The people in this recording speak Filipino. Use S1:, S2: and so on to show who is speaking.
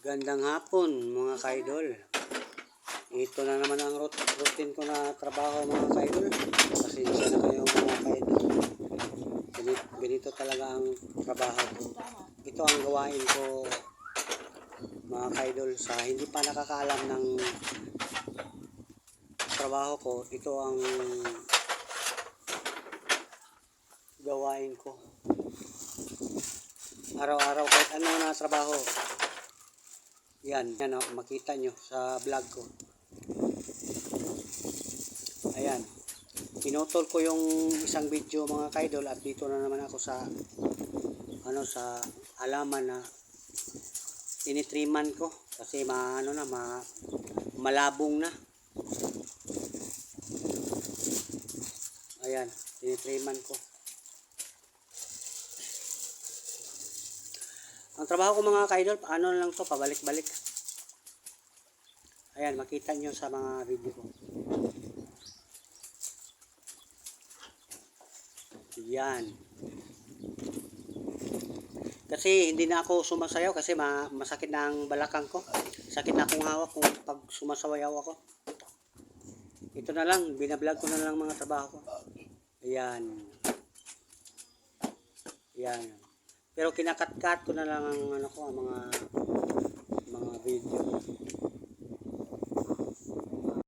S1: Gandang hapon mga kaidol. Ito na naman ang routine ko na trabaho mga kaidol. Pasensya na kayo mga kaidol. Ganito talaga ang trabaho ko. Ito ang gawain ko mga kaidol. Sa hindi pa nakakaalam ng trabaho ko, ito ang gawain ko. Araw-araw kahit ano na trabaho. Yan o, makita nyo sa vlog ko. Ayan. Pinutol ko yung isang video mga kaidol at dito na naman ako sa sa halaman na tinitriman ko kasi malabong na. Ayan, tinitriman ko. Ang trabaho ko mga kaidol, lang to, pabalik-balik. Ayan, makita nyo sa mga video ko. Yan. Kasi hindi na ako sumasayaw kasi masakit na ang balakang ko. Sakit na akong hawak kung pag sumasayaw ako. Ito na lang, binablog ko na lang mga trabaho ko. Ayan. Yan. Pero kinakat-cut ko na lang ang mga video.